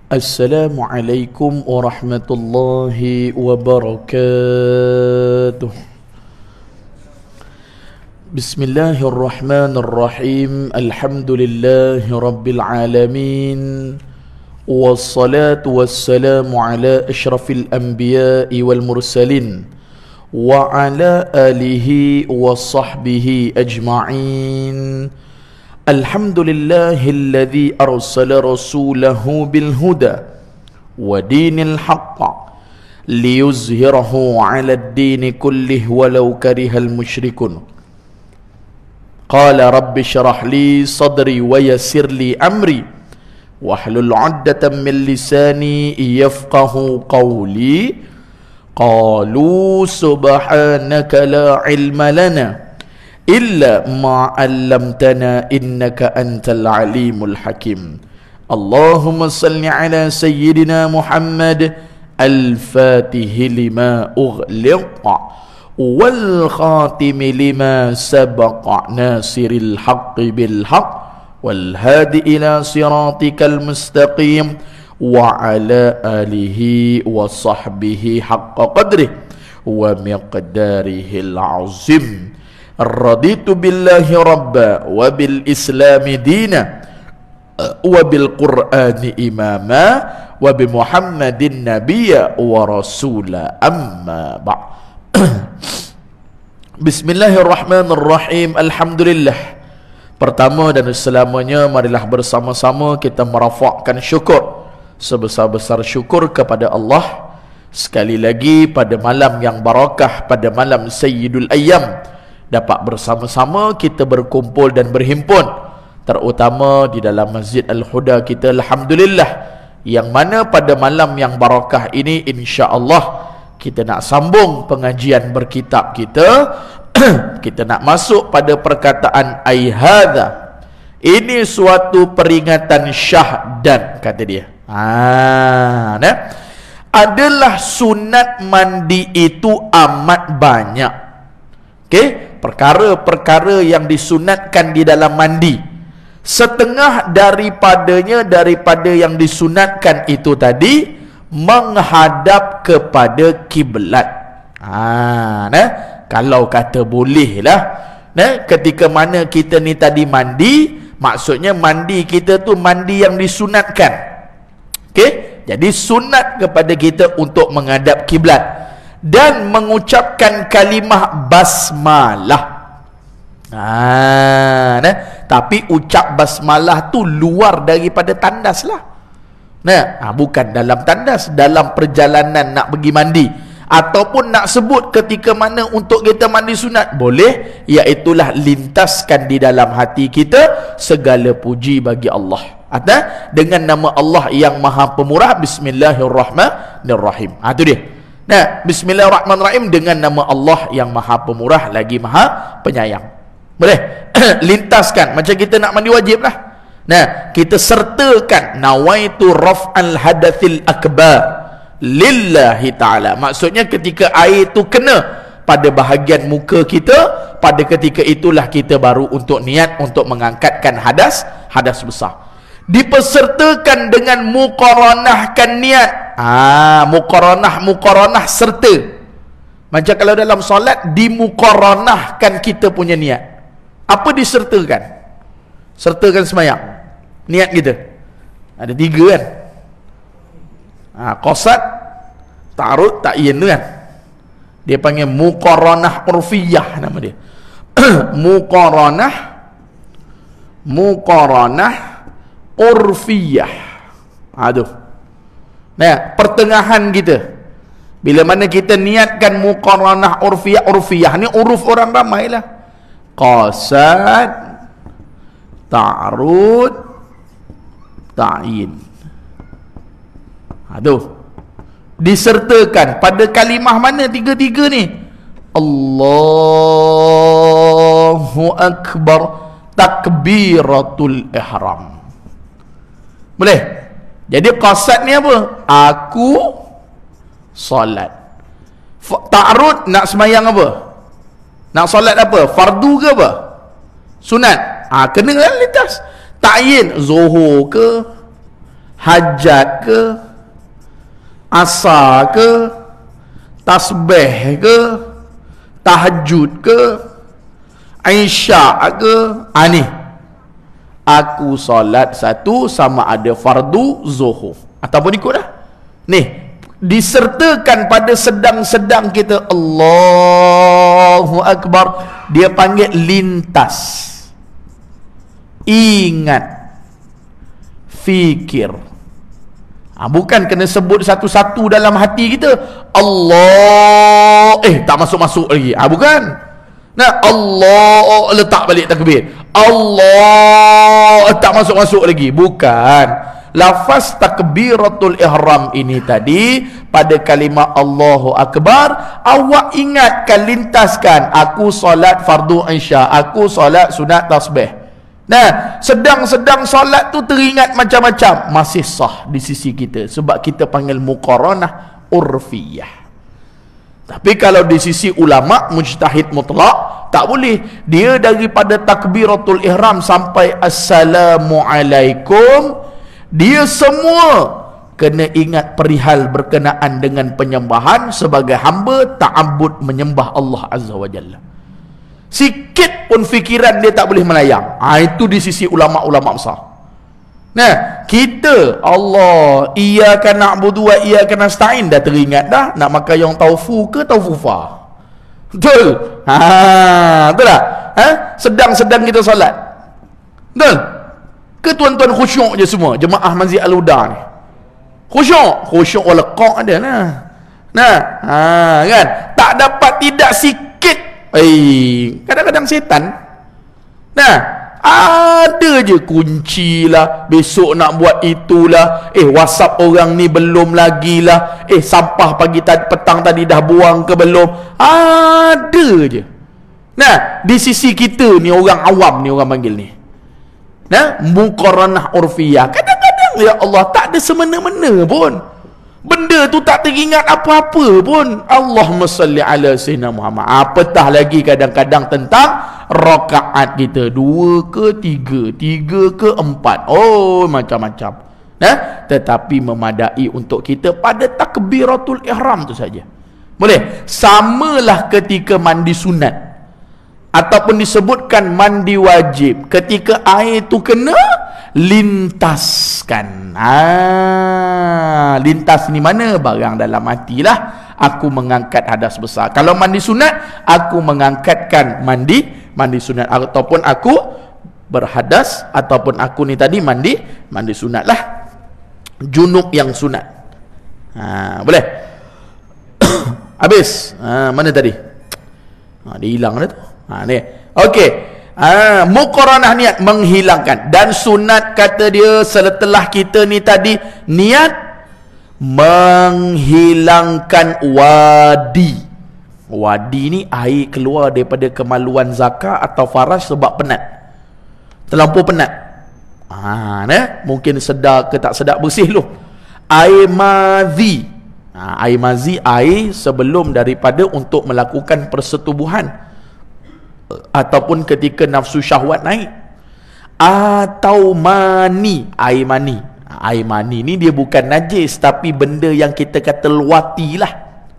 Assalamualaikum warahmatullahi wabarakatuh. Bismillahirrahmanirrahim. Alhamdulillahi rabbil alamin. Wassalatu wassalamu ala ashrafil anbiya'i wal mursalin wa ala alihi wa sahbihi ajma'in. Alhamdulillahilladzi arsala rasulahu bil huda wa dinil haqq liyuzhirahu 'alad dini kullih walau karihal musyrikun. Qala rabbi shrah li sadri wa yassir li amri wahlul 'uqdatam min lisani yafqahu qawli. Qalu subhanaka la ilma lana illa ma 'allamtana innaka antal alimul hakim. Allahumma salli ala sayyidina Muhammad al-fatih lima ughliqa wal khatim lima sabaqa nasiril haqqi bil haqq wal hadi ila siratikal mustaqim wa ala alihi wa sahbihi haqqa qadrih wa miqdarihil azim. Raditu billahi rabba wa bil islami dina wa bil qur'ani imama wa bi muhammadin nabiyya wa rasula amma ba'. Bismillahirrahmanirrahim. Alhamdulillah. Pertama dan selamanya marilah bersama-sama kita merafakkan syukur sebesar-besar syukur kepada Allah. Sekali lagi pada malam yang barakah, pada malam Sayyidul Ayyam, dapat bersama-sama kita berkumpul dan berhimpun, terutama di dalam Masjid Al-Huda kita, alhamdulillah, yang mana pada malam yang barakah ini insya-Allah kita nak sambung pengajian berkitab kita. Kita nak masuk pada perkataan ai hadza, ini suatu peringatan syahdan, kata dia. Adalah sunat mandi itu amat banyak. Okey, perkara-perkara yang disunatkan di dalam mandi, setengah daripadanya, daripada yang disunatkan itu tadi, menghadap kepada kiblat. Kalau kata bolehlah, ketika mana kita ni tadi mandi, maksudnya mandi kita tu mandi yang disunatkan. Okey, jadi sunat kepada kita untuk menghadap kiblat dan mengucapkan kalimah basmalah. Tapi ucap basmalah tu luar daripada tandas lah. Bukan dalam tandas, dalam perjalanan nak pergi mandi, ataupun nak sebut ketika mana untuk kita mandi sunat, boleh. Iaitulah lintaskan di dalam hati kita segala puji bagi Allah, dengan nama Allah yang maha pemurah. Bismillahirrahmanirrahim. Itu dia. Bismillahirrahmanirrahim, dengan nama Allah yang maha pemurah lagi maha penyayang. Boleh lintaskan macam kita nak mandi wajib lah. Kita sertakan nawaitu raf'al hadathil akbar lillahi ta'ala. Maksudnya ketika air tu kena pada bahagian muka kita, pada ketika itulah kita baru untuk niat untuk mengangkatkan hadas besar. Dipesertakan dengan muqaranahkan niat. Muqaranah serta. Macam kalau dalam solat dimuqaranahkan kita punya niat. Apa disertakan? Sertakan semayang, niat kita ada 3 kan. Qasad, ta'arud, ta'yin tu kan. Dia panggil muqaranah urfiyah, nama dia. Muqaranah urfiyah. Pertengahan kita, bila mana kita niatkan muqaranah urfiyah ni uruf orang ramai lah. Qasad, ta'arud, ta'yin. Disertakan pada kalimah mana tiga-tiga ni? Allahu Akbar, takbiratul ihram. Boleh? Jadi qasad ni apa? Aku solat. Ta'arud, nak semayang apa? Nak solat apa? Fardu ke apa? Sunat. Kena lintas. Ta'yin zuhur ke, hajat ke, asar ke, tasbih ke, tahajud ke, isyak ke, ni aku solat satu sama ada fardu zuhur ataupun ikut dah ni, disertakan pada sedang-sedang kita Allahu Akbar, dia panggil lintas, ingat, fikir. Bukan kena sebut satu-satu dalam hati kita Allah, tak masuk-masuk lagi, bukan. Nah, Allah letak balik takbir, Allah tak masuk-masuk lagi, bukan. Lafaz takbiratul ihram ini tadi pada kalimah Allahu Akbar, awak ingatkan, lintaskan, aku solat fardu isya, aku solat sunat tasbih. Nah, sedang-sedang solat tu teringat macam-macam, masih sah di sisi kita, sebab kita panggil muqaranah urfiyah. Tapi kalau di sisi ulama mujtahid mutlak, tak boleh. Dia daripada takbiratul ihram sampai assalamualaikum, dia semua kena ingat perihal berkenaan dengan penyembahan sebagai hamba ta'abbud menyembah Allah Azza wa Jalla. Sikit pun fikiran dia tak boleh melayang. Itu di sisi ulama-ulama besar. Nah, kita Allah iyyaka na'budu wa iyyaka nasta'in dah teringat dah, nak makan yang taufu ke taufufa. Betul? Betul tak? Sedang-sedang kita solat. Betul? Ke tuan-tuan khusyuk je semua jemaah Masjid Al-Huda ni? Khusyuk walaqaq ada lah. Nah, kan? Tak dapat tidak sikit. Kadang-kadang setan. Nah, ada je kunci lah, besok nak buat itulah, WhatsApp orang ni belum lagi lah, sampah pagi tadi, petang tadi dah buang ke belum, ada je. Nah, di sisi kita ni orang awam ni, orang panggil ni, nah, muqaranah urfiyah. Kadang-kadang ya Allah tak ada semena-mena pun, benda tu tak teringat apa-apa pun. Allahumma salli ala sayyidina Muhammad. Apatah lagi kadang-kadang tentang rakaat kita, 2 ke 3, 3 ke 4, macam-macam. Tetapi memadai untuk kita pada takbiratul ihram tu saja. Boleh? Samalah ketika mandi sunat ataupun disebutkan mandi wajib, ketika air tu kena lintaskan. Lintas ni mana? Barang dalam hati lah. Aku mengangkat hadas besar. Kalau mandi sunat, aku mengangkatkan mandi sunat, ataupun aku berhadas, ataupun aku ni tadi mandi sunat lah, junub yang sunat. Boleh? Habis. Mana tadi? Dia hilang dah tu. Ni. Okey. Muqaranah niat, menghilangkan. Dan sunat kata dia setelah kita ni tadi niat menghilangkan wadi. Wadi ni air keluar daripada kemaluan zakar atau faraj sebab penat, terlampau penat. Mungkin sedar ke tak sedar, bersih lu. Air madhi. Air madhi, air sebelum daripada untuk melakukan persetubuhan ataupun ketika nafsu syahwat naik. Atau mani, air mani. Air mani ni dia bukan najis, tapi benda yang kita kata luati lah.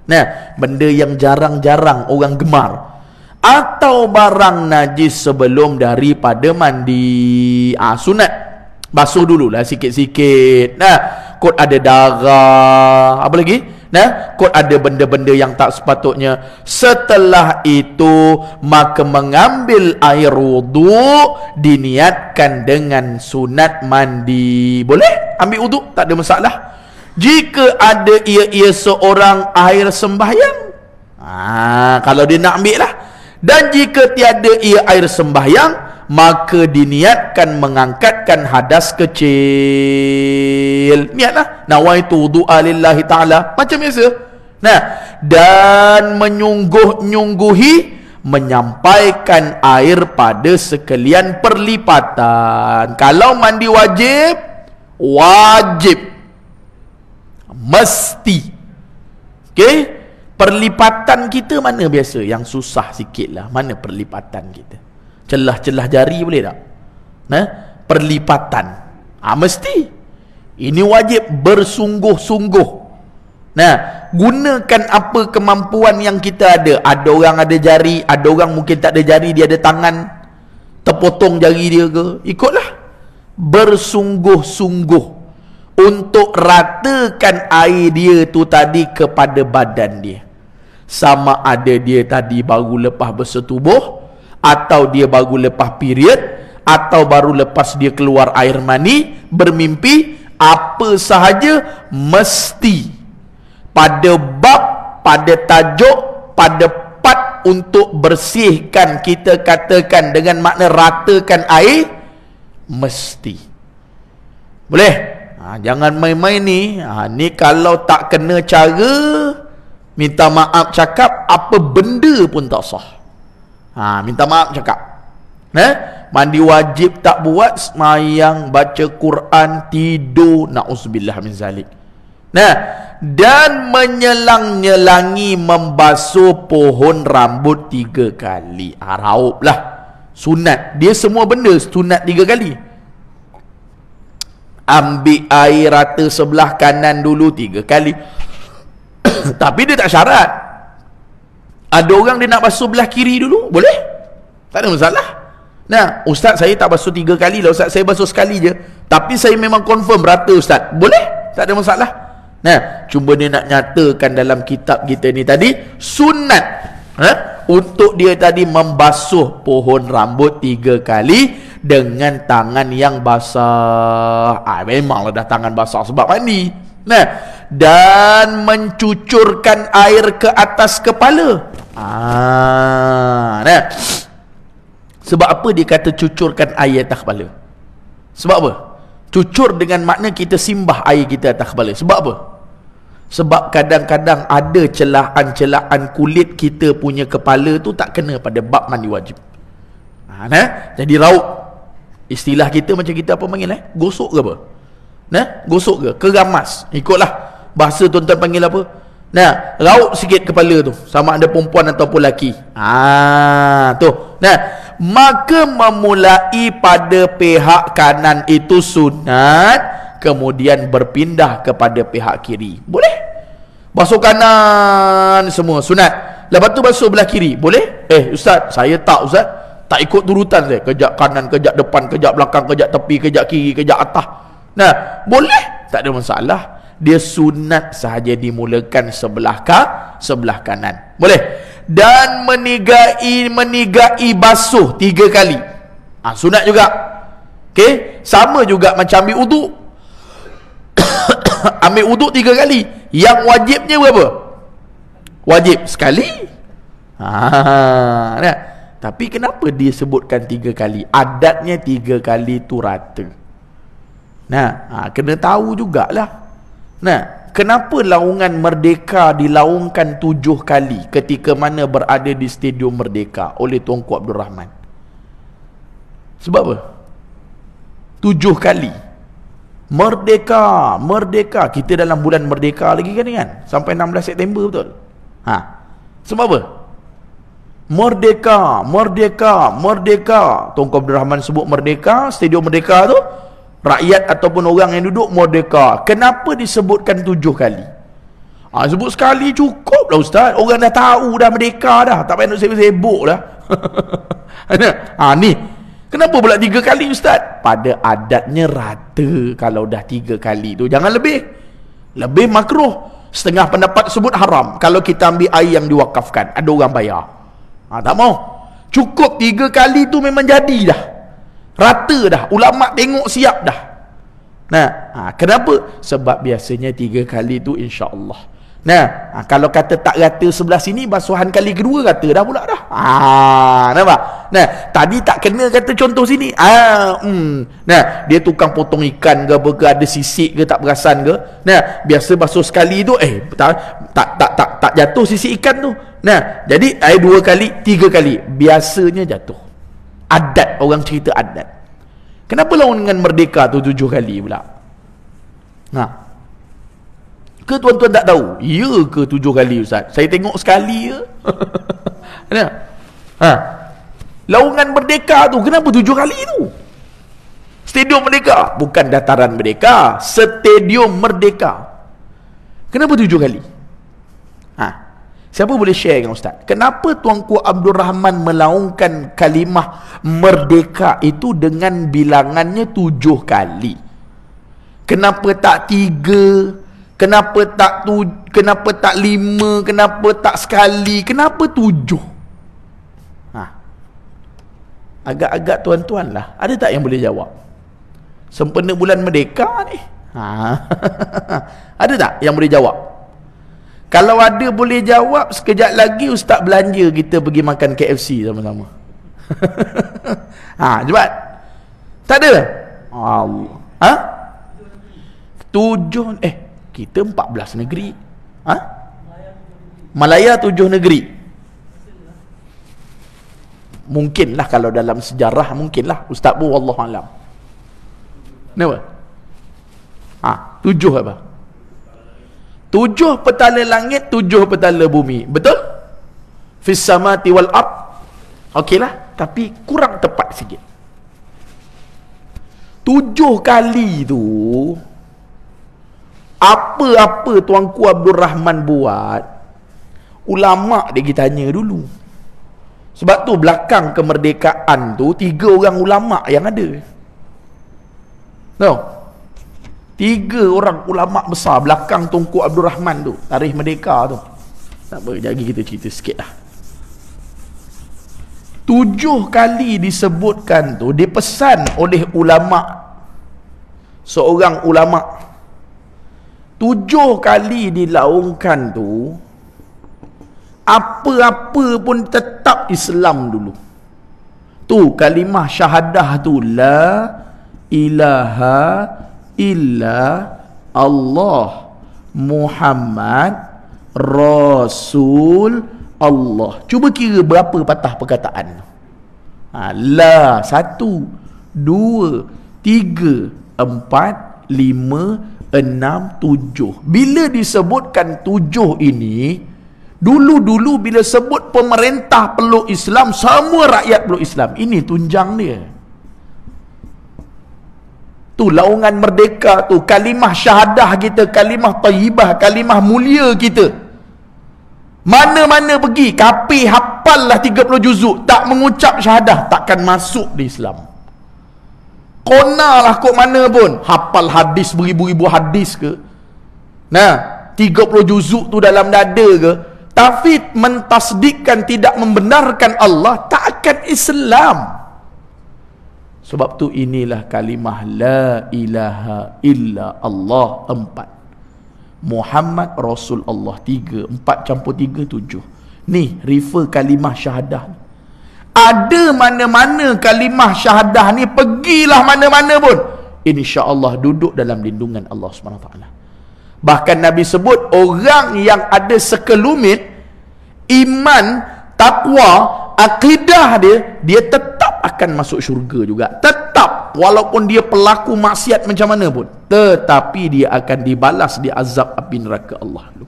Nah, benda yang jarang-jarang orang gemar. Atau barang najis sebelum daripada mandi. Sunat basuh dululah sikit-sikit. Nah, kot ada darah, apa lagi? Nah, kot ada benda-benda yang tak sepatutnya. Setelah itu maka mengambil air wudu, diniatkan dengan sunat mandi. Boleh ambil wudu, tak ada masalah. Jika ada ia seorang air sembahyang, kalau dia nak ambil lah. Dan jika tiada ia air sembahyang, maka diniatkan mengangkatkan hadas kecil. Niatlah nawaitu wudu'a lillahi ta'ala, macam biasa. Nah, dan menyungguh-nyungguhi menyampaikan air pada sekalian perlipatan. Kalau mandi wajib, mesti. Okey, perlipatan kita mana biasa yang susah sikit lah. Mana perlipatan kita? Celah-celah jari boleh tak? Perlipatan mesti. Ini wajib bersungguh-sungguh. Nah, gunakan apa kemampuan yang kita ada. Ada orang ada jari, ada orang mungkin tak ada jari, dia ada tangan, terpotong jari dia ke, ikutlah. Bersungguh-sungguh untuk ratakan air dia tu tadi kepada badan dia. Sama ada dia tadi baru lepas bersetubuh, atau dia baru lepas period, atau baru lepas dia keluar air mani, bermimpi, apa sahaja, mesti pada bab, pada tajuk, pada part untuk bersihkan, kita katakan dengan makna ratakan air, mesti. Boleh? Jangan main-main ni. Ni kalau tak kena cara, minta maaf cakap, apa benda pun tak sah. Minta maaf cakap. Mandi wajib tak buat, semayang, baca Quran, tidur, na'udzubillah min zalik. Dan menyelang-nyelangi membasuh pohon rambut 3 kali. Raup lah, sunat. Dia semua benda sunat 3 kali. Ambil air rata sebelah kanan dulu 3 kali. Tapi dia tak syarat. Ada orang dia nak basuh belah kiri dulu, boleh? Tak ada masalah. Ustaz saya tak basuh 3 kali lah Ustaz, saya basuh sekali je, tapi saya memang confirm rata Ustaz, boleh? Tak ada masalah. Cuma dia nak nyatakan dalam kitab kita ni tadi, sunat untuk dia tadi membasuh pohon rambut 3 kali dengan tangan yang basah. Memanglah dah tangan basah sebab mandi. Dan mencucurkan air ke atas kepala. Sebab apa dia kata cucurkan air atas kepala? Sebab apa? Cucur dengan makna kita simbah air kita atas kepala. Sebab apa? Sebab kadang-kadang ada celahan-celahan kulit kita punya kepala tu tak kena pada bab mandi wajib. Jadi raut. Istilah kita macam kita apa panggil? Gosok ke apa? Gosok ke? Keramas. Ikutlah. Bahasa tuan-tuan panggil apa? Raut sikit kepala tu. Sama ada perempuan ataupun lelaki. Tu. Maka memulai pada pihak kanan itu sunat, kemudian berpindah kepada pihak kiri. Boleh? Basuh kanan semua sunat. Lepas tu basuh belah kiri. Boleh? Ustaz, saya tak Ustaz. Tak ikut turutan saya. Kejap kanan, kejap depan, kejap belakang, kejap tepi, kejap kiri, kejap atas. Boleh? Tak ada masalah. Dia sunat sahaja dimulakan sebelah kanan. Boleh? Dan menigai basuh 3 kali. Sunat juga. Okey, sama juga macam ambil uduk. Ambil uduk 3 kali. Yang wajibnya berapa? Wajib sekali. Tapi kenapa dia sebutkan 3 kali? Adatnya 3 kali tu rata. Kena tahu jugalah. Kenapa laungan Merdeka dilaungkan 7 kali ketika mana berada di Stadium Merdeka oleh Tunku Abdul Rahman? Sebab apa? 7 kali. Merdeka. Kita dalam bulan Merdeka lagi kan? Sampai 16 September betul? Sebab apa? Merdeka. Tunku Abdul Rahman sebut Merdeka, Stadium Merdeka tu, rakyat ataupun orang yang duduk merdeka. Kenapa disebutkan 7 kali? Sebut sekali cukup lah Ustaz. Orang dah tahu dah merdeka dah. Tak payah nak sibuk dah. Ni. Kenapa pula 3 kali Ustaz? Pada adatnya rata kalau dah 3 kali tu. Jangan lebih. Lebih makruh. Setengah pendapat sebut haram. Kalau kita ambil air yang diwakafkan. Ada orang bayar. Tak mau. Cukup 3 kali tu memang jadi dah. Rata dah. Ulama' tengok siap dah. Kenapa? Sebab biasanya 3 kali tu insya-Allah. Kalau kata tak rata sebelah sini, basuhan kali kedua rata dah pula dah. Nampak? Tadi tak kena kata contoh sini. Dia tukang potong ikan ke apa ke, ada sisik ke tak perasan ke. Biasa basuh sekali tu tak jatuh sisik ikan tu. Jadi air 2 kali, 3 kali biasanya jatuh. Adat, orang cerita adat. Kenapa lawan dengan Merdeka tu 7 kali pula? Ke tuan-tuan tak tahu? Ya ke 7 kali Ustaz? Saya tengok sekali je. Laungan Merdeka tu kenapa 7 kali tu? Stadium Merdeka. Bukan Dataran Merdeka, Stadium Merdeka. Kenapa 7 kali? Siapa boleh share dengan Ustaz? Kenapa Tuanku Abdul Rahman melaungkan kalimah merdeka itu dengan bilangannya 7 kali? Kenapa tak 3? Kenapa tak 5? Kenapa tak sekali? Kenapa 7? Agak-agak tuan-tuan lah. Ada tak yang boleh jawab? Sempena bulan merdeka ni. Ada tak yang boleh jawab? Kalau ada boleh jawab, sekejap lagi Ustaz belanja kita pergi makan KFC sama-sama. Cepat. Tak ada? Allah. 7 kita 14 negeri. Malaya 7 negeri. Mungkinlah kalau dalam sejarah, mungkinlah. Ustaz pun wallahualam. Kenapa? 7 apa? 7 petala langit, 7 petala bumi. Betul? Fis samati wal ard. Okeylah, tapi kurang tepat sikit. 7 kali tu, apa-apa Tuanku Abdul Rahman buat, ulama' dia kita tanya dulu. Sebab tu belakang kemerdekaan tu 3 orang ulama' yang ada. Tahu? 3 orang ulama' besar belakang Tunku Abdul Rahman tu, tarikh merdeka tu. Tak apa, jadi kita cerita sikit lah. 7 kali disebutkan tu, dipesan oleh ulama', seorang ulama'. 7 kali dilaungkan tu, apa-apa pun tetap Islam dulu. Tu kalimah syahadah tu, la ilaha illa Allah Muhammad Rasul Allah. Cuba kira berapa patah perkataan. La 1, 2, 3, 4, 5, 6, 7. Bila disebutkan 7 ini, dulu-dulu bila sebut pemerintah peluk Islam, semua rakyat peluk Islam. Ini tunjang dia. Tu laungan merdeka tu, kalimah syahadah kita, kalimah tayyibah, kalimah mulia kita. Mana-mana pergi, kafir hafal lah 30 juzuk, tak mengucap syahadah, takkan masuk di Islam. Kona lah kok mana pun, hafal hadis beribu-ribu hadis ke, 30 juzuk tu dalam dada ke, tapi mentasdikkan, tidak membenarkan Allah, tak akan Islam. Sebab tu inilah kalimah la ilaha illa Allah 4, Muhammad Rasul Allah 3, 4 campur 3, 7. Ni refer kalimah syahadah. Ada mana-mana kalimah syahadah ni, pergilah mana-mana pun, insya-Allah duduk dalam lindungan Allah SWT. Bahkan Nabi sebut orang yang ada sekelumit iman, takwa, akidah dia tetap akan masuk syurga juga. Tetap, walaupun dia pelaku maksiat macam mana pun, tetapi dia akan dibalas di azab api neraka Allah dulu.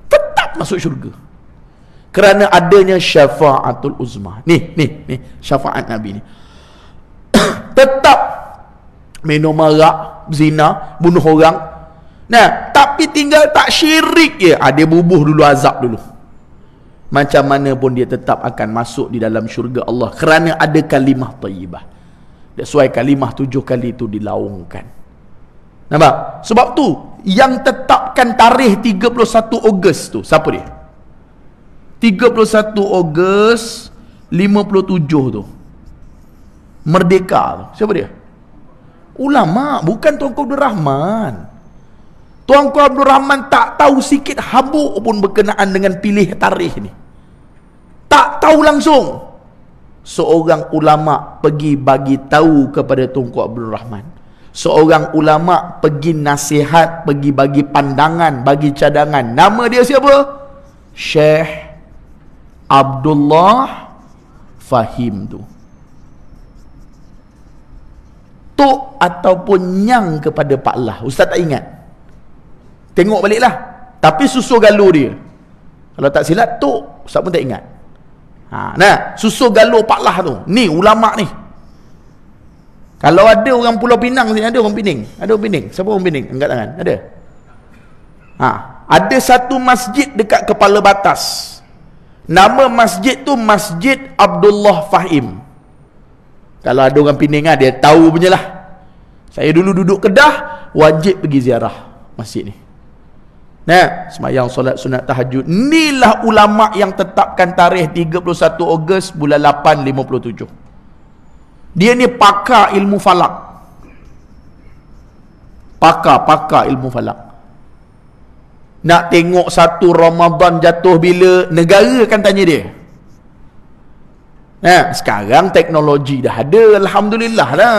Tetap masuk syurga. Kerana adanya syafa'atul uzma. Ni syafaat Nabi ni. Tetap minum arak, zina, bunuh orang. Tapi tinggal tak syirik je, dia bubuh dulu azab dulu. Macam mana pun dia tetap akan masuk di dalam syurga Allah, kerana ada kalimah tayyibah. That's why kalimah 7 kali itu dilaungkan. Nampak? Sebab tu yang tetapkan tarikh 31 Ogos tu, siapa dia? 31 Ogos 57 tu, merdeka tu, siapa dia? Ulama', bukan Tuanku Abdul Rahman. Tuanku Abdul Rahman tak tahu sikit habuk pun berkenaan dengan pilih tarikh ni. Tak tahu langsung. Seorang ulama pergi bagi tahu kepada Tuanku Abdul Rahman. Seorang ulama pergi nasihat, pergi bagi pandangan, bagi cadangan. Nama dia siapa? Syekh Abdullah Fahim tu. Tok ataupun nyang kepada Pak Lah. Ustaz tak ingat. Tengok baliklah. Tapi susu galuh dia, kalau tak silap tok, Ustaz pun tak ingat. Susu galuh Pak Lah tu, ni ulama' ni. Kalau ada orang Pulau Pinang sini, ada orang Pening. Ada orang Pening. Siapa orang Pening? Angkat tangan. Ada? Ada satu masjid dekat Kepala Batas. Nama masjid tu Masjid Abdullah Fahim. Kalau ada orang Pening dia tahu punya lah. Saya dulu duduk Kedah, wajib pergi ziarah masjid ni. Nah, semayang solat sunat tahajud. Inilah ulama yang tetapkan tarikh 31 Ogos bulan 8 57. Dia ni pakar ilmu falak. Pakar ilmu falak. Nak tengok satu Ramadan jatuh bila, negara akan tanya dia. Nah, sekarang teknologi dah ada, alhamdulillah lah.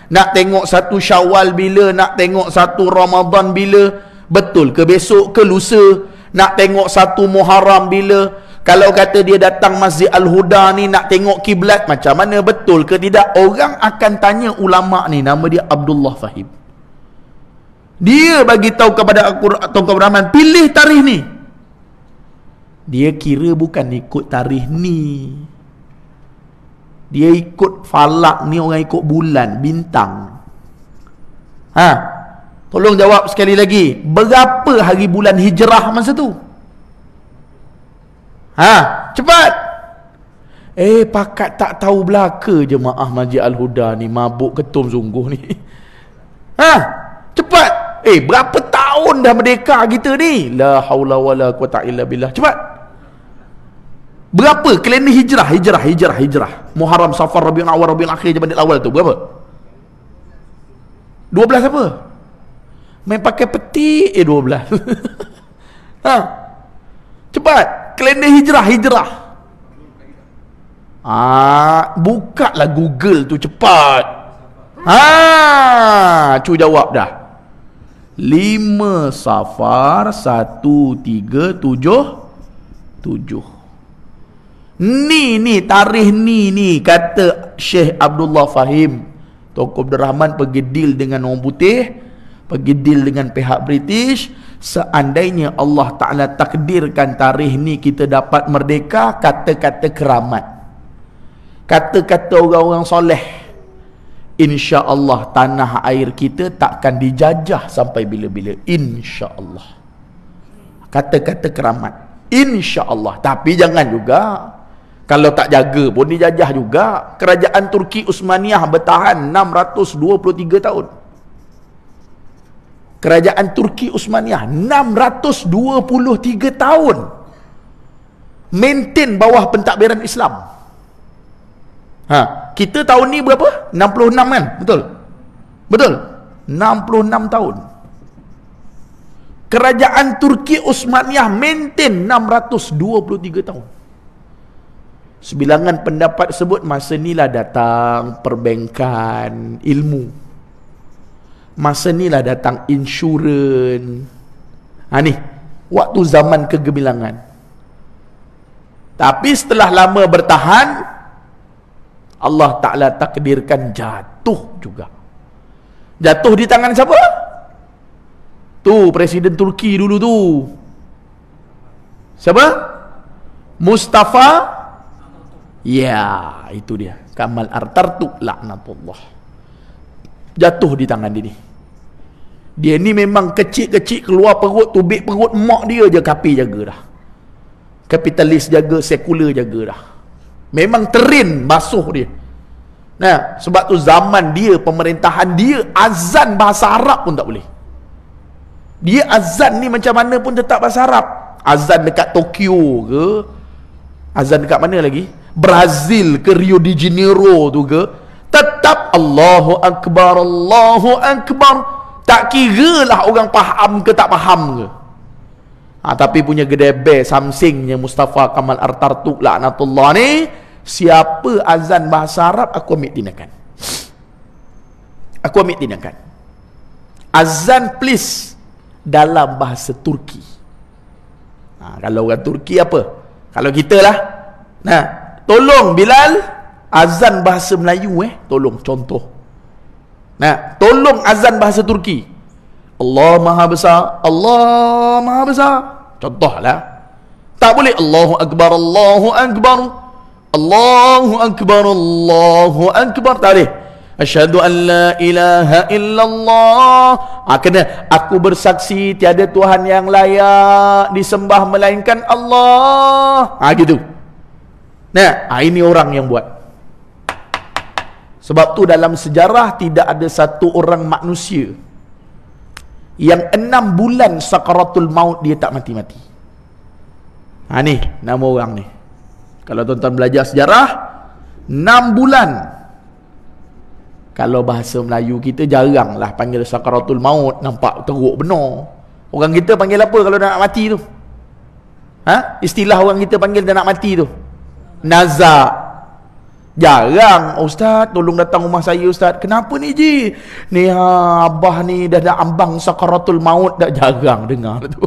Nak tengok satu Syawal bila, nak tengok satu Ramadan bila, betul ke besok ke lusa? Nak tengok satu Muharram bila? Kalau kata dia datang Masjid Al-Huda ni nak tengok kiblat macam mana, betul ke tidak? Orang akan tanya ulama ni, nama dia Abdullah Fahim. Dia bagi tahu kepada Tuan Abdul Rahman, pilih tarikh ni. Dia kira bukan ikut tarikh ni. Dia ikut falak ni, orang ikut bulan, bintang. Tolong jawab sekali lagi. Berapa hari bulan hijrah masa tu? Cepat. Pakat tak tahu belaka jemaah Masjid Al-Huda ni, mabuk ketum sungguh ni. Cepat. Berapa tahun dah merdeka kita ni? La haula wala quwata illa billah. Cepat. Berapa kalender hijrah? Muharram, Safar, Rabiul Awal, Rabiul Akhir, Jamadil Awal tu berapa? 12 apa? Main pakai peti 12. Cepat. Kalender hijrah. Bukalah Google tu cepat. Cu jawab dah. 5 Safar 1377. Ni tarikh ni kata Syekh Abdullah Fahim. Tokoh Abdul Rahman pergi deal dengan orang putih, pergi deal dengan pihak British. Seandainya Allah Ta'ala takdirkan tarikh ni kita dapat merdeka, kata-kata keramat, kata-kata orang-orang soleh, insya-Allah tanah air kita takkan dijajah sampai bila-bila, insya-Allah. Kata-kata keramat, insya-Allah. Tapi jangan juga, kalau tak jaga pun dijajah juga. Kerajaan Turki Uthmaniyah bertahan 623 tahun. Kerajaan Turki Uthmaniyah 623 tahun maintain bawah pentadbiran Islam. Kita tahun ni berapa? 66 kan? Betul 66 tahun. Kerajaan Turki Uthmaniyah maintain 623 tahun. Sebilangan pendapat sebut masa inilah datang perbankan ilmu, masa inilah datang insurans. Ni waktu zaman kegemilangan. Tapi setelah lama bertahan, Allah Ta'ala takdirkan jatuh juga. Jatuh di tangan siapa? Tu Presiden Turki dulu tu. Siapa? Mustafa. Ya, itu dia, Kamal Atatürk laknatullah. Jatuh di tangan dia ni. Dia ni memang kecil-kecil keluar perut, tubik perut mak dia je kapi jaga dah. Kapitalis jaga, sekular jaga dah. Memang terin basuh dia. Nah, sebab tu zaman dia, pemerintahan dia, azan bahasa Arab pun tak boleh. Dia azan ni macam mana pun tetap bahasa Arab. Azan dekat Tokyo ke, azan dekat mana lagi, Brazil ke, Rio de Janeiro tu ke, tetap Allahu Akbar, Allahu Akbar. Tak kira lah orang faham ke tak faham ke. Tapi punya gedebe samsingnya Mustafa Kamal Atatürk laknatullah ni, siapa azan bahasa Arab, aku ambil tindakan. Azan please dalam bahasa Turki. Kalau orang Turki apa? Kalau kita lah, tolong Bilal azan bahasa Melayu, tolong contoh. Tolong azan bahasa Turki. Allah Maha Besar, Allah Maha Besar. Contohlah. Tak boleh Allahu Akbar, Allahu Akbar, Allahu Akbar, Allahu Akbar. Tak boleh. Asyhadu an la ilaha illallah. Kena aku bersaksi tiada Tuhan yang layak disembah melainkan Allah. Gitu. Nah, ini orang yang buat. Sebab tu dalam sejarah tidak ada satu orang manusia yang 6 bulan sakaratul maut dia tak mati-mati. Ni nama orang ni. Kalau tuan-tuan belajar sejarah, 6 bulan. Kalau bahasa Melayu kita jarang lah panggil sakaratul maut, nampak teruk benar. Orang kita panggil apa kalau dah nak mati tu? Istilah orang kita panggil dah nak mati tu, nazak. Jarang, ustaz tolong datang rumah saya ustaz. Kenapa ni Ji? Ni abah ni dah ambang sakaratul maut. Dah jarang dengar tu.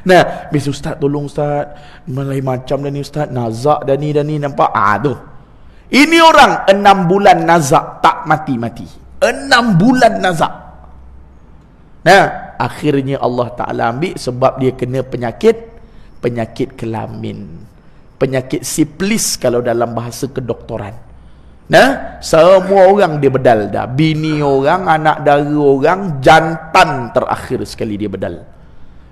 Nah, bis ustaz tolong ustaz, mulai macam dah ni ustaz, nazak dah ni nampak. Tu. Ini orang 6 bulan nazak tak mati-mati. 6 bulan nazak. Nah, akhirnya Allah Ta'ala ambil sebab dia kena penyakit kelamin. Penyakit siplis kalau dalam bahasa kedoktoran. Nah, semua orang dia bedal dah. Bini orang, anak dara orang, jantan terakhir sekali dia bedal.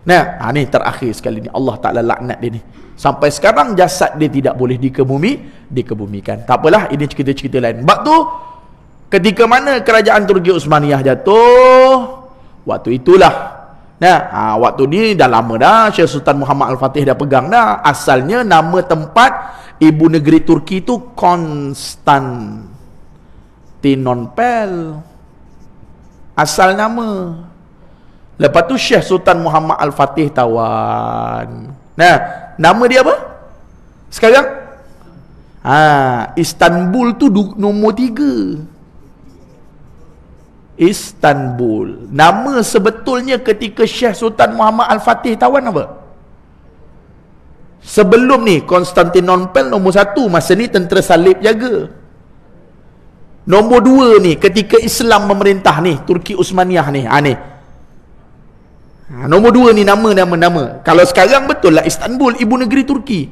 Nah, ni terakhir sekali ni Allah Ta'ala laknat dia ni. Sampai sekarang jasad dia tidak boleh dikebumikan. Tak apalah, ini cerita-cerita lain. Sebab tu ketika mana kerajaan Turki Uthmaniyah jatuh, waktu itulah. Nah, waktu ni dah lama dah Syekh Sultan Muhammad Al-Fatih dah pegang dah. Asalnya nama tempat ibu negeri Turki tu Konstantinopel. Asal nama. Lepas tu Syekh Sultan Muhammad Al-Fatih tawan. Nah, nama dia apa sekarang? Istanbul tu nombor 3. Istanbul. Nama sebetulnya ketika Syekh Sultan Muhammad Al-Fatih tawan apa? Sebelum ni Konstantinopel nombor 1, masa ni tentera salib jaga. Nombor 2 ni ketika Islam memerintah ni, Turki Uthmaniyah ni. Ni. Nombor 2 ni nama. Kalau sekarang betul lah Istanbul, ibu negeri Turki.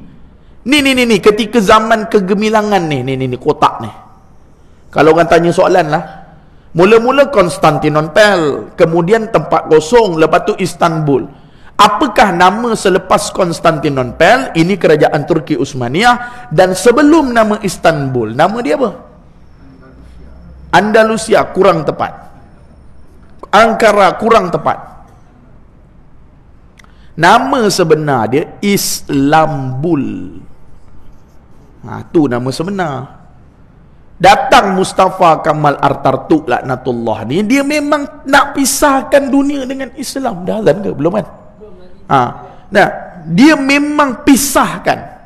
Ni ketika zaman kegemilangan ni kotak ni. Kalau orang tanya soalan lah, mula-mula Konstantinopel, kemudian tempat kosong, lepas tu Istanbul. Apakah nama selepas Konstantinopel? Ini kerajaan Turki Uthmaniyah. Dan sebelum nama Istanbul, nama dia apa? Andalusia, kurang tepat. Ankara, kurang tepat. Nama sebenar dia Islambul. Tu nama sebenar. Datang Mustafa Kamal Atatürk laknatullah ni, dia memang nak pisahkan dunia dengan Islam. Dah azan ke? Belum kan? Nah, dia memang pisahkan.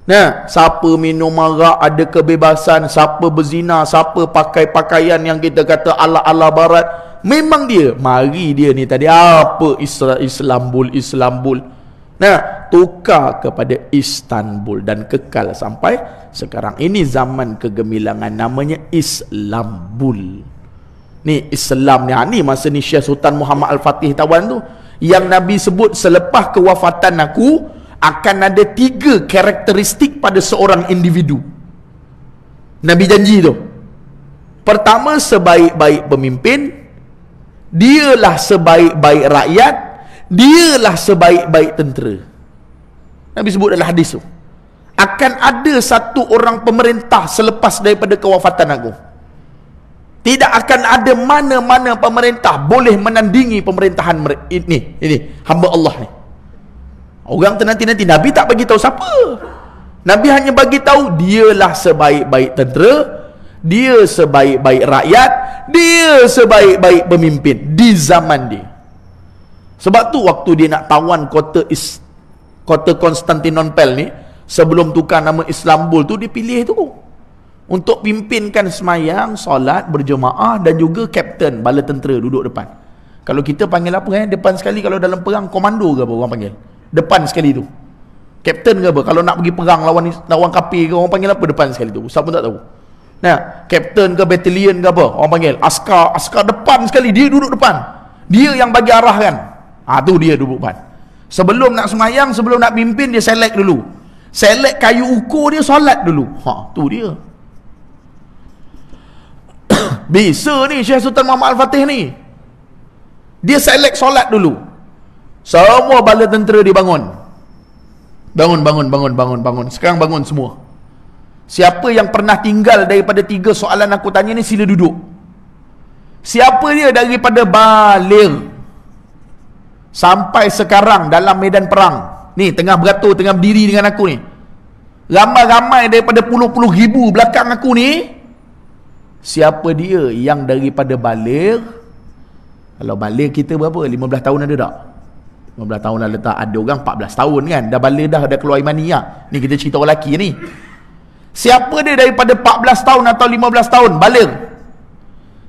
Nah, siapa minum arak ada kebebasan, siapa berzina, siapa pakai pakaian yang kita kata ala-ala barat, memang dia. Mari dia ni tadi apa Islambul. Nah, tukar kepada Istanbul dan kekal sampai sekarang. Ini zaman kegemilangan, namanya Islambul. Ni Islam ni masa ni Syekh Sultan Muhammad Al-Fatih tawan tu, yang Nabi sebut selepas kewafatan aku akan ada 3 karakteristik pada seorang individu. Nabi janji tu. Pertama, sebaik-baik pemimpin, dialah sebaik-baik rakyat, dialah sebaik-baik tentera. Nabi sebut dalam hadis tu. Akan ada satu orang pemerintah selepas daripada kewafatan aku. Tidak akan ada mana-mana pemerintah boleh menandingi pemerintahan ini hamba Allah ni. Orang nanti Nabi tak bagi tahu siapa. Nabi hanya bagi tahu dialah sebaik-baik tentera, dia sebaik-baik rakyat, dia sebaik-baik pemimpin di zaman dia. Sebab tu waktu dia nak tawan kota Konstantinopel ni, sebelum tukar nama Istanbul tu, dia pilih tu untuk pimpinkan semayang, solat berjemaah, dan juga kapten bala tentera duduk depan. Kalau kita panggil apa depan sekali, kalau dalam perang komando ke apa orang panggil? Depan sekali tu. Kapten ke apa? Kalau nak pergi perang lawan kafir ke, orang panggil apa depan sekali tu? Siapa pun tak tahu. Nah, kapten ke batalion ke apa? Orang panggil askar depan sekali, dia duduk depan. Dia yang bagi arahkan. Tu dia duduk depan. Sebelum nak semayang, sebelum nak pimpin, dia select dulu. Select kayu ukur dia, solat dulu. Tu dia. Bisa ni Syekh Sultan Muhammad Al-Fatih ni. Dia select solat dulu. Semua bala tentera dibangun. Bangun. Sekarang bangun semua. Siapa yang pernah tinggal daripada 3 soalan aku tanya ni, sila duduk. Siapa dia daripada baligh sampai sekarang dalam medan perang ni, tengah beratur, tengah berdiri dengan aku ni, ramai-ramai daripada puluh-puluh ribu belakang aku ni, siapa dia yang daripada baligh? Kalau baligh kita berapa? 15 tahun ada tak? 15 tahun dah letak. Ada orang 14 tahun kan, dah baligh dah, ada keluar imaniyah. Ni kita cerita orang lelaki ni. Siapa dia daripada 14 tahun atau 15 tahun baligh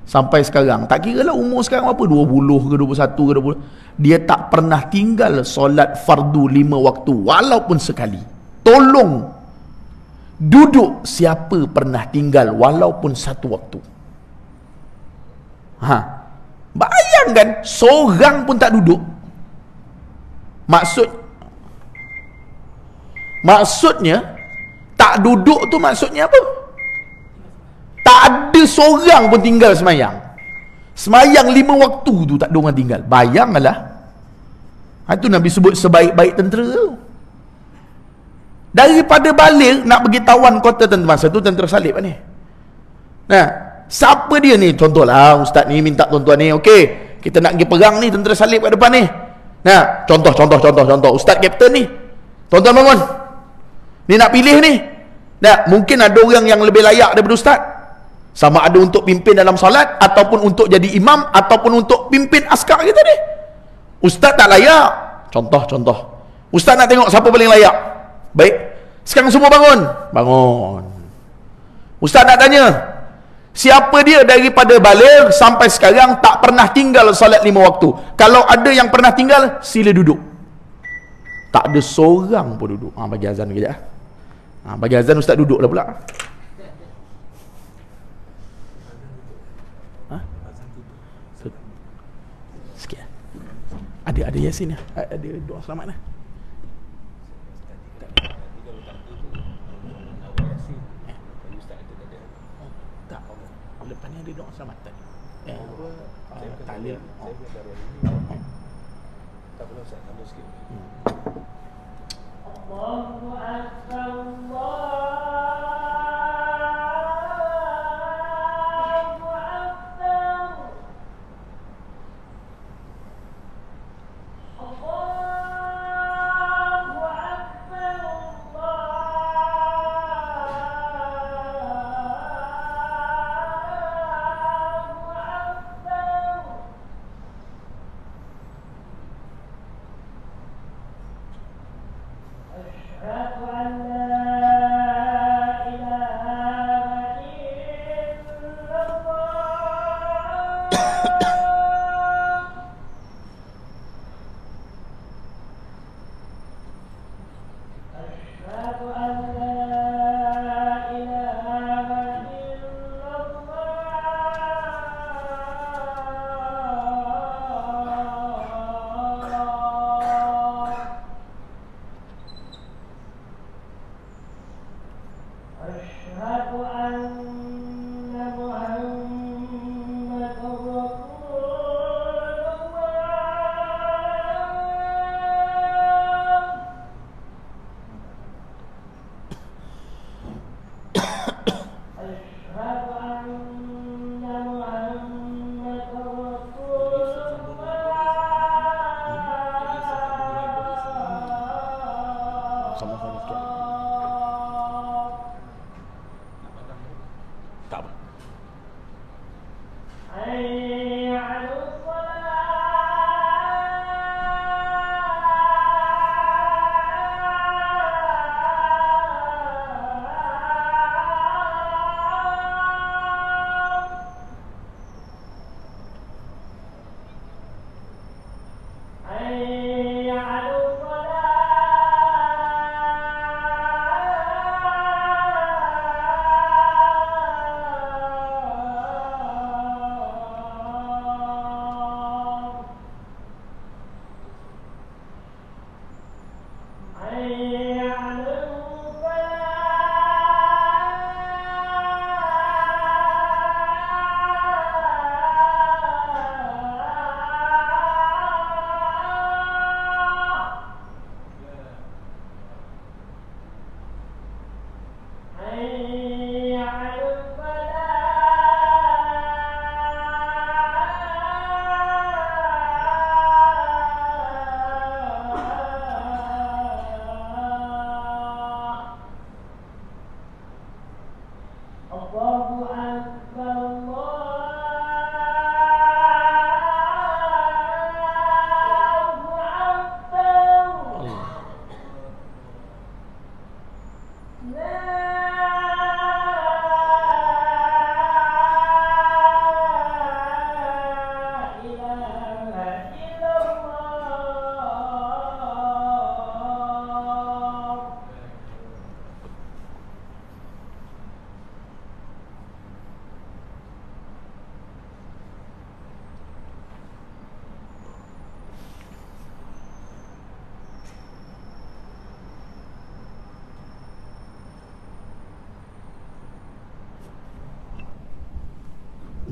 sampai sekarang, tak kira lah umur sekarang apa, 20 ke 21 ke 20, dia tak pernah tinggal solat fardu 5 waktu walaupun sekali. Tolong duduk, siapa pernah tinggal walaupun 1 waktu? Bayangkan, seorang pun tak duduk. Maksudnya tak duduk tu maksudnya apa? Tak ada seorang pun tinggal semayang. Semayang 5 waktu tu tak ada orang tinggal. Bayanglah. Itu Nabi sebut sebaik-baik tentera tu. Daripada balik nak pergi tawan kota tentera, masa tu tentera salib ni. Nah, siapa dia ni? Contohlah ustaz ni minta tuan-tuan ni, okey, kita nak pergi perang ni, tentera salib kat depan ni. Nah, contoh ustaz kapten ni. Tuan-tuan bangun. Ni nak pilih ni. Nah, mungkin ada orang yang lebih layak daripada ustaz. Sama ada untuk pimpin dalam solat, ataupun untuk jadi imam, ataupun untuk pimpin askar kita ni. Ustaz tak layak. Contoh. Ustaz nak tengok siapa paling layak. Baik. Sekarang semua bangun. Ustaz nak tanya, siapa dia daripada baligh sampai sekarang tak pernah tinggal solat 5 waktu? Kalau ada yang pernah tinggal, sila duduk. Tak ada seorang pun duduk. Bagi azan kejap. Bagi azan ustaz duduk lah pula. Sikit. Ada Yasin lah. Ada doa selamat lah. Tak. Lepas ni ada doa selamat tadi. Tahlil. Tak perlu ustaz, tambah sikit. Allahu Akbar, Allahu Akbar, Allahu Akbar, Allahu Akbar.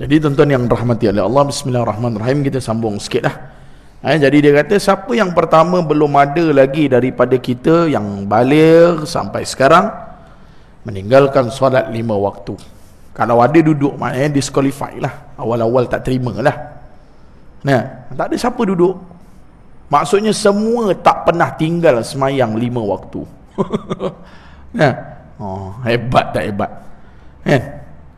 Jadi tuan-tuan yang rahmati oleh Allah, bismillahirrahmanirrahim, kita sambung sikit lah. Jadi dia kata, siapa yang pertama belum ada lagi daripada kita yang baligh sampai sekarang, meninggalkan solat 5 waktu. Kalau ada duduk, maknanya disqualify lah. Awal-awal tak terima lah. Nah, tak ada siapa duduk. Maksudnya semua tak pernah tinggal semayang 5 waktu. Nah, hebat tak hebat?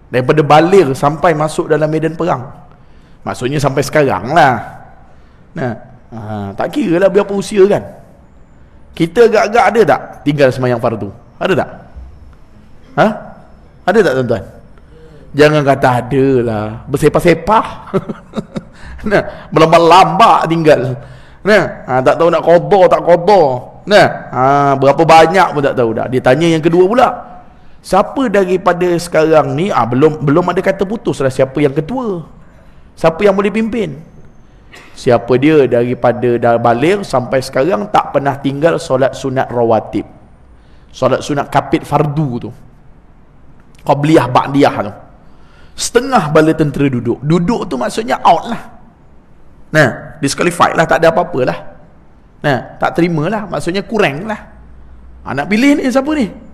Daripada baligh sampai masuk dalam medan perang. Maksudnya sampai sekarang lah. Nah, tak kira lah berapa usia kan. Kita agak-agak ada tak tinggal semayang fardu? Ada tak? Ada tak tuan-tuan? Jangan kata ada lah, bersepah-sepah. Nah, melambak-lambak tinggal. Nah, tak tahu nak qada tak qada. Nah, berapa banyak pun tak tahu dah. Dia tanya yang kedua pula, siapa daripada sekarang ni belum ada kata putus lah siapa yang ketua, siapa yang boleh pimpin. Siapa dia daripada dah baligh sampai sekarang tak pernah tinggal solat sunat rawatib, solat sunat kapit fardu tu, qabliyah ba'diyah tu. Setengah bala tentera duduk tu maksudnya out lah. Nah, disqualified lah, tak ada apa-apa lah. Nah, tak terima lah, maksudnya kurang lah. Nak pilih ni siapa ni?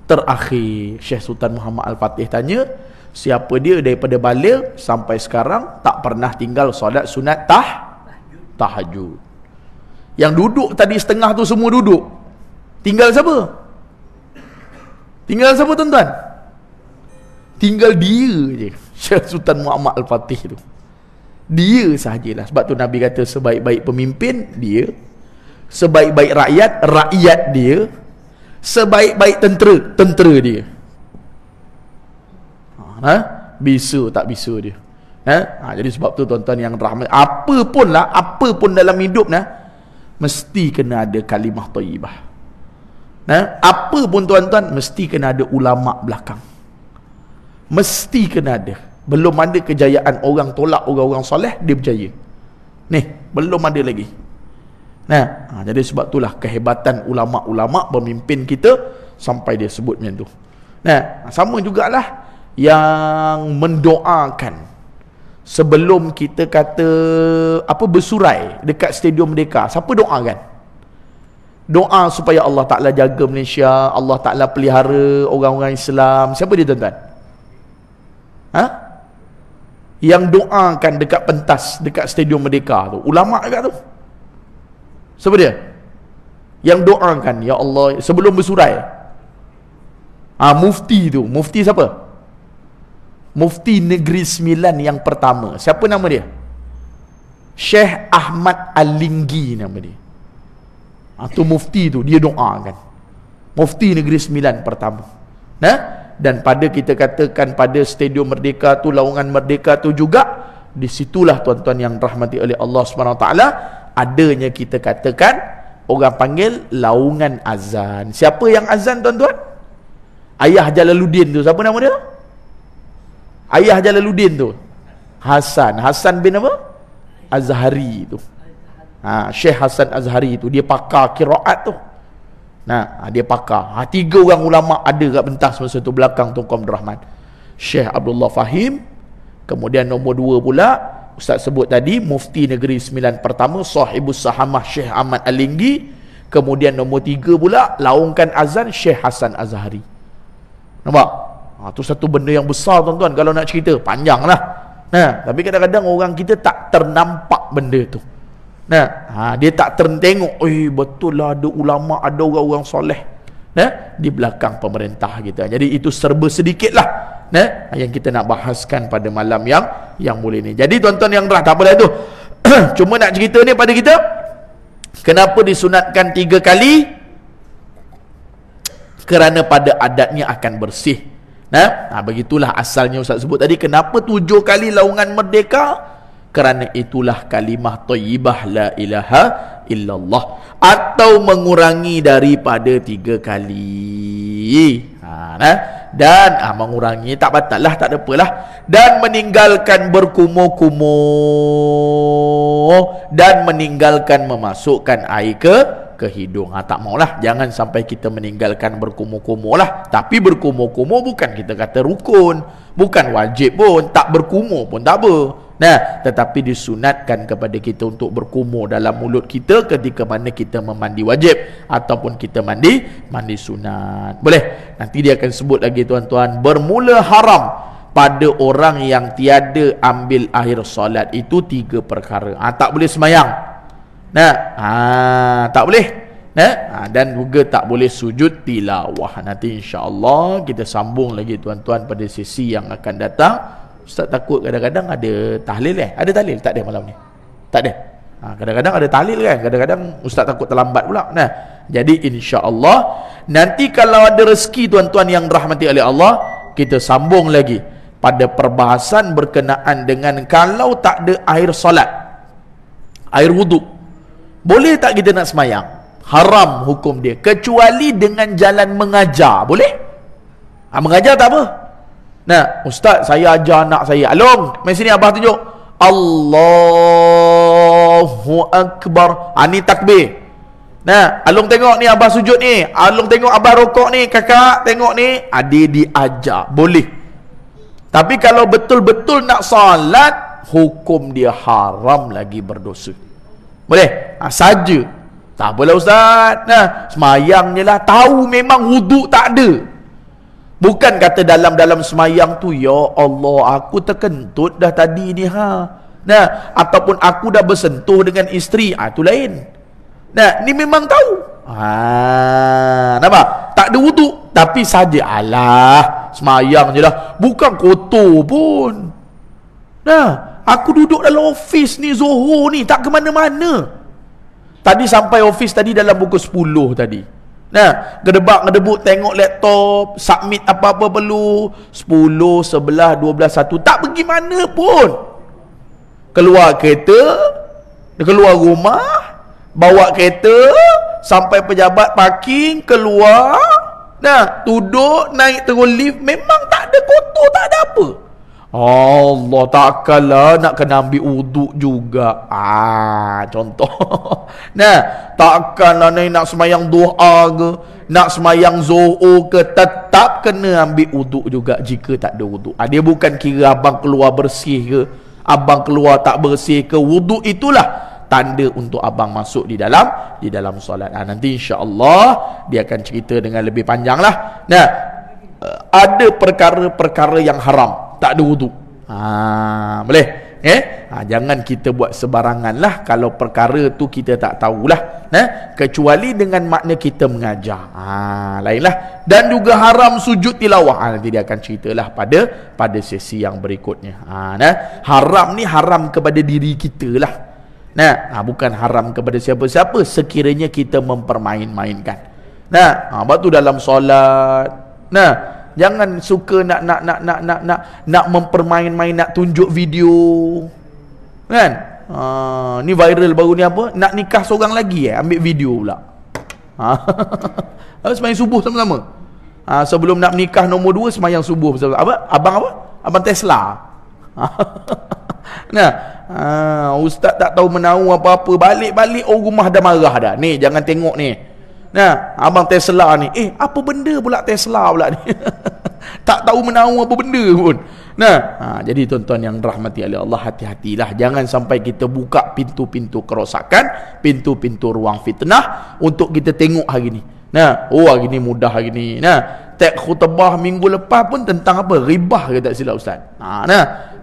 Terakhir Syekh Sultan Muhammad Al-Fatih tanya, siapa dia daripada baligh sampai sekarang tak pernah tinggal solat sunat tahajud. Yang duduk tadi setengah tu semua duduk, tinggal siapa? Tinggal siapa tuan-tuan? Tinggal dia je, Syekh Sultan Muhammad Al-Fatih tu. Dia sahajalah. Sebab tu Nabi kata sebaik-baik pemimpin dia, sebaik-baik rakyat dia, sebaik-baik tentera dia. Bisa tak bisa dia. Jadi sebab tu tuan-tuan yang rahmat, apa pun dalam hidup mesti kena ada kalimah thayyibah. Apa pun tuan-tuan mesti kena ada ulama belakang. Mesti kena ada. Belum ada kejayaan orang tolak orang-orang soleh, dia berjaya. Belum ada lagi. Jadi sebab itulah kehebatan ulama-ulama pemimpin kita sampai dia sebut macam tu. Sama jugalah yang mendoakan sebelum kita kata bersurai dekat Stadium Merdeka. Siapa doakan? Doa supaya Allah Ta'ala jaga Malaysia, Allah Ta'ala pelihara orang-orang Islam. Siapa dia tuan-tuan? Yang doakan dekat pentas dekat Stadium Merdeka tu, ulama dekat tu. Siapa dia? Yang doakan, ya Allah, sebelum bersurai. Mufti tu. Mufti siapa? Mufti Negeri Sembilan yang pertama. Siapa nama dia? Syekh Ahmad Al-Linggi nama dia. Tu mufti tu, dia doakan. Mufti Negeri Sembilan pertama. Dan pada kita katakan pada Stadium Merdeka tu, Laungan Merdeka tu juga, di situlah tuan-tuan yang rahmati oleh Allah SWT, adanya kita katakan, orang panggil laungan azan. Siapa yang azan tuan-tuan? Ayah Jalaluddin tu, siapa nama dia? Ayah Jalaluddin tu Hasan bin apa? Azhari tu. Syekh Hasan Azhari tu, dia pakar qiraat tu. Dia pakar. 3 orang ulama ada kat pentas masa tu belakang Tunku Abdul Rahman. Syekh Abdullah Fahim, kemudian nombor 2 pula Ustaz sebut tadi, Mufti Negeri Sembilan pertama, Sahibus Sahamah Syekh Ahmad Al-Linggi, kemudian nombor 3 pula laungkan azan Syekh Hasan Azhari. Nampak? Tu satu benda yang besar tuan-tuan. Kalau nak cerita panjang lah. Tapi kadang-kadang orang kita tak ternampak benda tu. Dia tak tertengok, betul lah ada ulama, ada orang-orang soleh di belakang pemerintah kita. Jadi itu serba sedikit lah yang kita nak bahaskan pada malam yang boleh ni. Jadi tuan-tuan yang tak boleh tu. Cuma nak cerita ni pada kita, kenapa disunatkan 3 kali? Kerana pada adatnya akan bersih. Begitulah asalnya Ustaz sebut tadi. Kenapa 7 kali laungan merdeka? Kerana itulah kalimah thayyibah la ilaha illallah, atau mengurangi daripada 3 kali. Dan mengurangi tak batal lah, tak ada apalah. Dan meninggalkan berkumur-kumur, dan meninggalkan memasukkan air ke hidung. Tak maulah, jangan sampai kita meninggalkan berkumur-kumur lah. Tapi berkumur-kumur bukan kita kata rukun, bukan wajib pun, tak berkumur pun tak apa. Tetapi disunatkan kepada kita untuk berkumur dalam mulut kita ketika mana kita memandi wajib ataupun kita mandi sunat. Boleh. Nanti dia akan sebut lagi tuan-tuan, bermula haram pada orang yang tiada ambil air solat itu 3 perkara. Tak boleh semayang. Tak boleh. Dan juga tak boleh sujud tilawah. Nanti insya-Allah kita sambung lagi tuan-tuan pada sesi yang akan datang. Ustaz takut kadang-kadang ada tahlil Ada tahlil? Tak ada malam ni. Tak ada. Kadang-kadang ada tahlil kan. Kadang-kadang ustaz takut terlambat pula. Jadi insya-Allah nanti kalau ada rezeki tuan-tuan yang rahmati oleh Allah, kita sambung lagi pada perbahasan berkenaan dengan kalau tak ada air solat, air wuduk, boleh tak kita nak semayang? Haram hukum dia, kecuali dengan jalan mengajar. Boleh? Mengajar tak apa. Ustaz saya ajar anak saya. Along, mari sini abah tunjuk. Allahu Akbar. Ni takbir. Along tengok ni abah sujud ni. Along tengok abah rokok ni. Kakak tengok ni. Dia diajar. Boleh. Tapi kalau betul-betul nak salat, hukum dia haram lagi, berdosa. Boleh? Saja. Tak apalah ustaz. Semayang je lah. Tahu memang wuduk tak ada. Bukan kata dalam semayang tu, ya Allah aku terkentut dah tadi ni ataupun aku dah bersentuh dengan isteri. Itu lain. Ni memang tahu. Nampak? Tak ada wuduk, tapi saja alah semayang je lah. Bukan kotor pun. Aku duduk dalam ofis ni Zohor ni, tak ke mana-mana. Tadi sampai ofis tadi dalam pukul 10 tadi. Gedebak-gedebuk tengok laptop, submit apa-apa perlu. 10, 11, 12, 1, tak pergi mana pun. Keluar kereta, keluar rumah, bawa kereta sampai pejabat parking, keluar, duduk, naik terus lift, memang tak ada kotor, tak ada apa. Allah, takkanlah nak kena ambil wuduk juga. Contoh. Takkanlah nak semayang duha ke, nak semayang zuhur ke, tetap kena ambil wuduk juga jika tak ada wuduk. Dia bukan kira abang keluar bersih ke, abang keluar tak bersih ke. Wuduk itulah tanda untuk abang masuk di dalam solat. Nanti insya-Allah dia akan cerita dengan lebih panjang lah. Ada perkara-perkara yang haram, tak ada wuduk. Boleh? Jangan kita buat sebarangan lah kalau perkara tu kita tak tahulah. Kecuali dengan makna kita mengajar. Lainlah. Dan juga haram sujud tilawah. Nanti dia akan ceritalah pada sesi yang berikutnya. Haram ni haram kepada diri kita lah. Bukan haram kepada siapa-siapa sekiranya kita mempermain-mainkan. Sebab tu dalam solat, jangan suka nak mempermain-main, nak tunjuk video. Ni viral baru ni apa? Nak nikah seorang lagi ambil video pula. Semayang subuh sama-sama. Sebelum nak menikah nombor 2 semayang subuh bersama. Abang apa? Abang Tesla. Ustaz tak tahu menahu apa-apa, balik-balik rumah dah marah dah. Ni jangan tengok ni. Abang Tesla ni, apa benda pula Tesla pula ni? Tak tahu menahu apa benda pun. Jadi tuan-tuan yang rahmati oleh Allah, hati-hatilah, jangan sampai kita buka pintu-pintu kerosakan, pintu-pintu ruang fitnah untuk kita tengok hari ni. Hari ni mudah hari ni. Teks khutbah minggu lepas pun tentang apa? Ribah ke tak silap ustaz.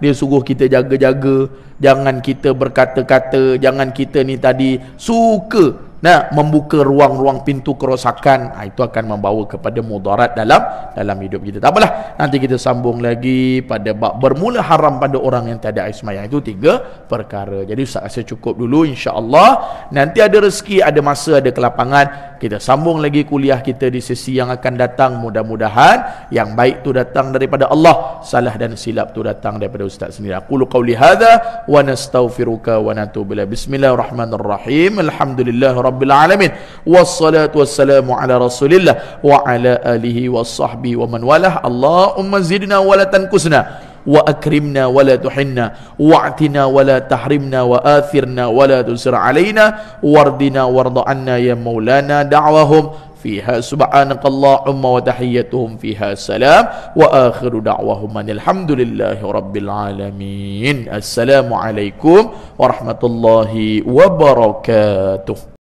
Dia suruh kita jaga-jaga, jangan kita berkata-kata, jangan kita ni tadi suka membuka ruang-ruang pintu kerosakan. Itu akan membawa kepada mudarat dalam hidup kita. Tak apalah, nanti kita sambung lagi pada bab bermula haram pada orang yang tak ada air semayang. Itu 3 perkara. Jadi ustaz rasa cukup dulu, insya-Allah. Nanti ada rezeki, ada masa, ada kelapangan, kita sambung lagi kuliah kita di sesi yang akan datang. Mudah-mudahan yang baik tu datang daripada Allah, salah dan silap tu datang daripada ustaz sendiri. Aqulu qauli hadza wa nastaghfiruka wa natubu ilaik. Bismillahirrahmanirrahim. Alhamdulillah rabbil alamin. Wassalatu wassalamu ala Rasulillah wa ala alihi washabbihi wa man walah. Allahumma zidna wa la tanqusna wa akrimna wa la tuhinna wa'tina wa la tahrimna wa athirna wa la tusir alaina wardina warda anna ya maulana. Da'wahum fiha subhanakallahumma wa tahiyyatuhum fiha salam wa akhiru da'wahum alhamdulillahi rabbil alamin. Assalamualaikum warahmatullahi wabarakatuh.